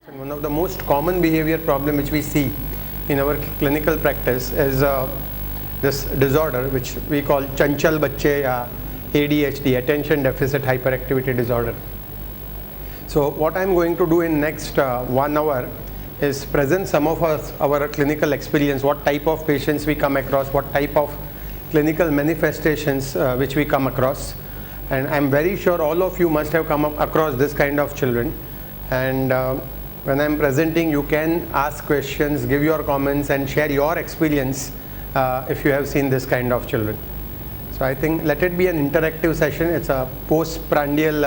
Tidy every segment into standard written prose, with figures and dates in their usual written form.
And one of the most common behavior problem which we see in our clinical practice is this disorder which we call chanchal bacche ya ADHD, attention deficit hyperactivity disorder. So what I'm going to do in next 1 hour is present some of our clinical experience, what type of patients we come across, what type of clinical manifestations which we come across. And I'm very sure all of you must have come across this kind of children. And when I'm presenting, you can ask questions, give your comments and share your experience if you have seen this kind of children. So I think let it be an interactive session. It's a postprandial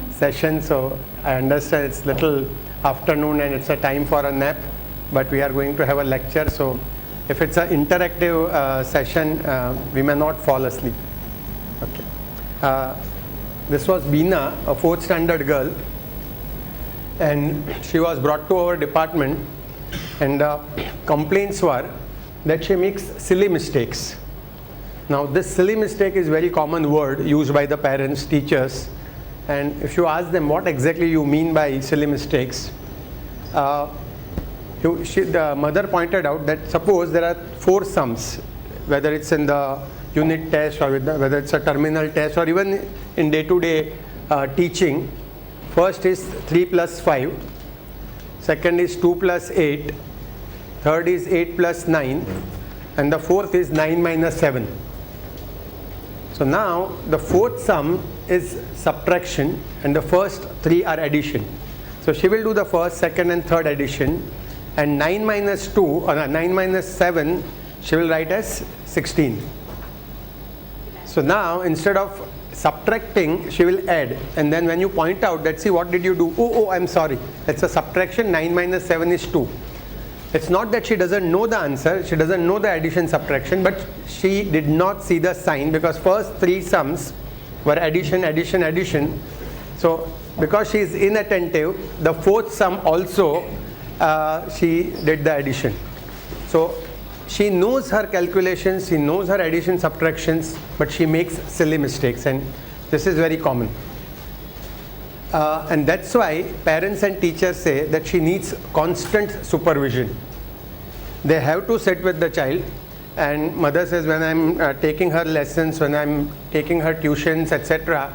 session, so I understand it's little afternoon and it's a time for a nap, but we are going to have a lecture. So if it's an interactive session, we may not fall asleep. Okay. This was Beena, a 4th standard girl, and she was brought to our department, and complaints were that she makes silly mistakes. Now this silly mistake is very common word used by the parents, teachers, and if you ask them what exactly you mean by silly mistakes, the mother pointed out that suppose there are 4 sums, whether it's in the unit test or whether it's a terminal test or even in day-to-day teaching. First is 3 plus 5, second is 2 plus 8, third is 8 plus 9, and the fourth is 9 minus 7. So now the 4th sum is subtraction and the first 3 are addition. So she will do the first, second and third addition, and 9 minus 2 or 9 minus 7 she will write as 16. So now instead of subtracting, she will add, and then when you point out that, see, what did you do? Oh, I'm sorry, it's a subtraction. 9 minus 7 is 2. It's not that she doesn't know the answer, she doesn't know the addition subtraction, but she did not see the sign because first 3 sums were addition, addition, addition. So because she is inattentive, the 4th sum also she did the addition. So she knows her calculations, she knows her addition subtractions, but she makes silly mistakes, and this is very common. And that's why parents and teachers say that she needs constant supervision. They have to sit with the child, and mother says, when I'm taking her lessons, when I'm taking her tuitions, etc.,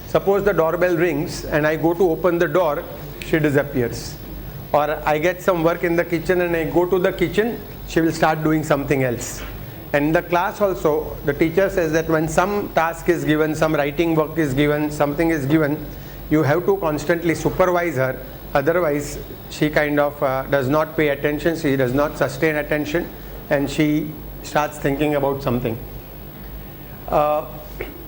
suppose the doorbell rings and I go to open the door, she disappears. Or I get some work in the kitchen and I go to the kitchen, she will start doing something else. And in the class also, the teacher says that when some task is given, some writing work is given, something is given, you have to constantly supervise her. Otherwise, she kind of does not pay attention, she does not sustain attention, and she starts thinking about something.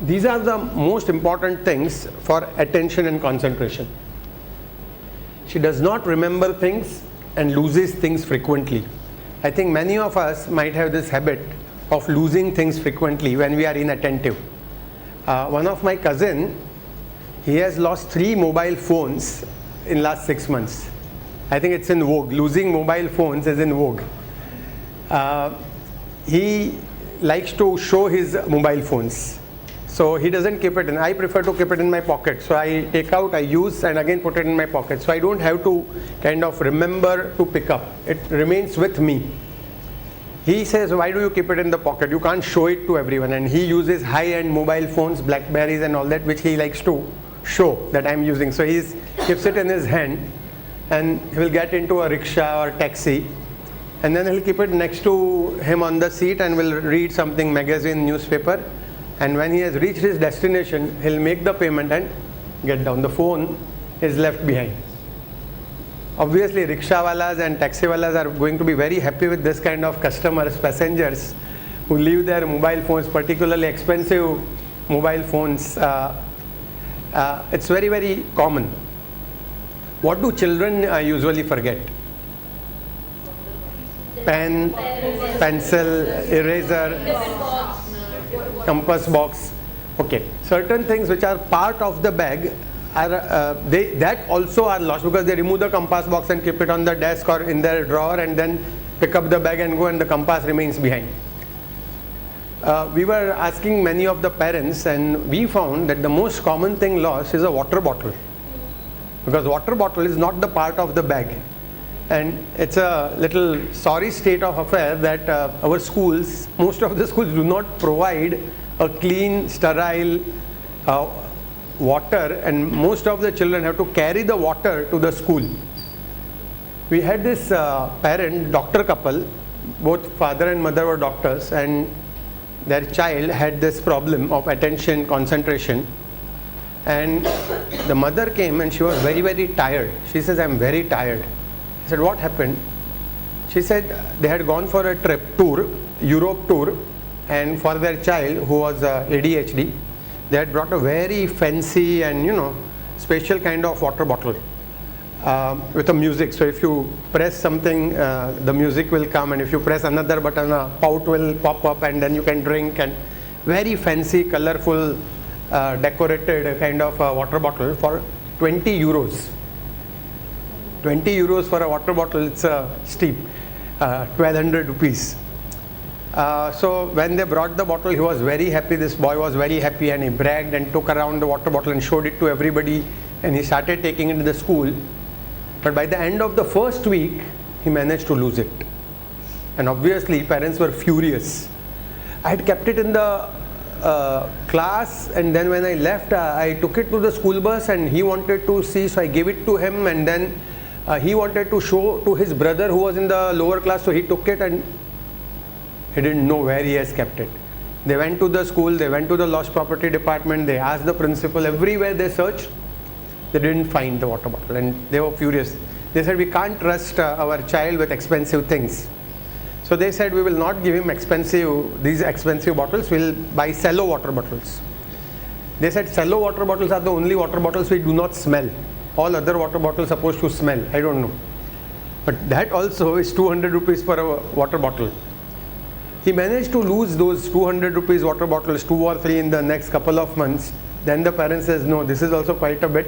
These are the most important things for attention and concentration. She does not remember things and loses things frequently. I think many of us might have this habit of losing things frequently when we are inattentive. One of my cousin, he has lost 3 mobile phones in last 6 months. I think it's in vogue. Losing mobile phones is in vogue. He likes to show his mobile phones. So he doesn't keep it in. I prefer to keep it in my pocket. So I take out, I use, and again put it in my pocket. So I don't have to kind of remember to pick up. It remains with me. He says, why do you keep it in the pocket? You can't show it to everyone. And he uses high-end mobile phones, Blackberries and all that, which he likes to show that I'm using. So he keeps it in his hand, and he will get into a rickshaw or taxi, and then he'll keep it next to him on the seat and will read something, magazine, newspaper. And when he has reached his destination, he'll make the payment and get down. The phone is left behind. Obviously, rickshawalas and taxiwalas are going to be very happy with this kind of customers, passengers who leave their mobile phones, particularly expensive mobile phones. It's very, very common. What do children usually forget? Pen, pencil, eraser, compass box. Okay, certain things which are part of the bag are that also are lost because they remove the compass box and keep it on the desk or in their drawer and then pick up the bag and go, and the compass remains behind. We were asking many of the parents, and we found that the most common thing lost is a water bottle. because water bottle is not the part of the bag. And it's a little sorry state of affair that our schools, most of the schools do not provide a clean, sterile water, and most of the children have to carry the water to the school. We had this parent, doctor couple, both father and mother were doctors, and their child had this problem of attention, concentration. And the mother came and she was very, very tired. She says, I'm very tired. I said, what happened? She said they had gone for a tour, Europe tour, and for their child who was ADHD, they had brought a very fancy and special kind of water bottle with a music. So if you press something, the music will come, and if you press another button, a spout will pop up, and then you can drink. And very fancy, colorful, decorated kind of water bottle for 20 euros. 20 euros for a water bottle, it's steep, 1200 rupees. So when they brought the bottle, he was very happy. This boy was very happy, and he bragged and took around the water bottle and showed it to everybody, and he started taking it to the school. But by the end of the first week, he managed to lose it. And obviously, parents were furious. I had kept it in the class, and then when I left, I took it to the school bus, and he wanted to see, so I gave it to him, and then he wanted to show to his brother who was in the lower class, so he took it, and he didn't know where he has kept it. They went to the school, they went to the lost property department, they asked the principal, everywhere they searched, they didn't find the water bottle, and they were furious. They said, we can't trust our child with expensive things. So they said, we will not give him these expensive bottles, we'll buy cello water bottles. They said cello water bottles are the only water bottles which do not smell. All other water bottles are supposed to smell. I don't know. But that also is 200 rupees for a water bottle. He managed to lose those 200 rupees water bottles, 2 or 3 in the next couple of months. Then the parents says, no, this is also quite a bit.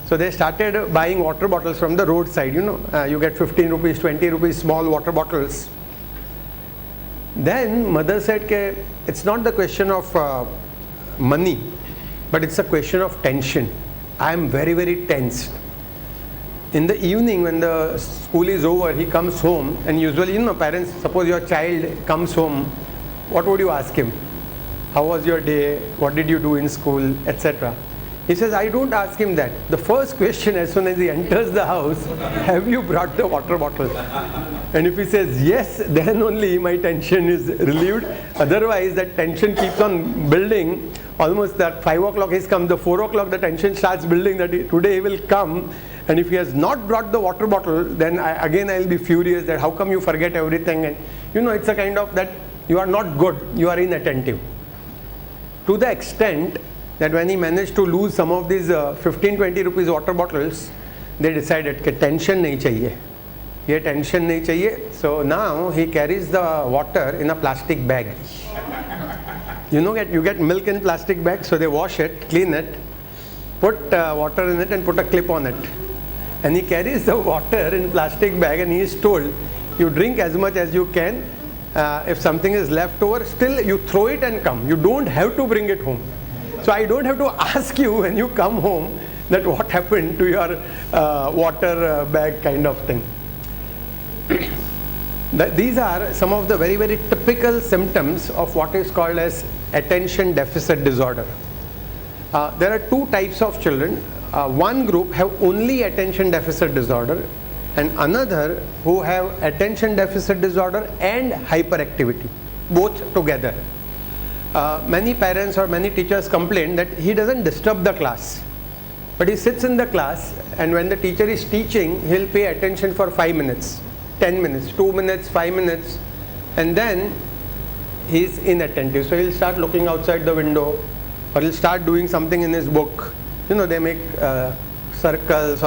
So they started buying water bottles from the roadside. You get 15 rupees, 20 rupees small water bottles. Then mother said, it's not the question of money, but it's a question of tension. I am very, very tensed. In the evening when the school is over, he comes home, and usually, parents, suppose your child comes home, what would you ask him? How was your day? What did you do in school? Etc. He says, I don't ask him that. The first question as soon as he enters the house, have you brought the water bottle? And if he says yes, then only my tension is relieved. Otherwise, that tension keeps on building. Almost that 5 o'clock has come, the 4 o'clock the tension starts building that today he will come. And if he has not brought the water bottle, then I will be furious that how come you forget everything. And it's a kind of that you are not good, you are inattentive. To the extent that when he managed to lose some of these 15-20 rupees water bottles, they decided that tension nahi chahiye. Ye tension nahi chahiye. So now he carries the water in a plastic bag. You get milk in plastic bag, so they wash it, clean it, put water in it and put a clip on it. And he carries the water in plastic bag, and he is told, you drink as much as you can. If something is left over, still you throw it and come. You don't have to bring it home. So I don't have to ask you when you come home that what happened to your water bag kind of thing. These are some of the very, very typical symptoms of what is called as attention deficit disorder. There are 2 types of children. One group have only attention deficit disorder, and another who have attention deficit disorder and hyperactivity, both together. Many parents or many teachers complain that he doesn't disturb the class, but he sits in the class, and when the teacher is teaching, he'll pay attention for 5 minutes, 10 minutes, 2 minutes, 5 minutes, and then he's inattentive. So he'll start looking outside the window, or he'll start doing something in his book. They make circles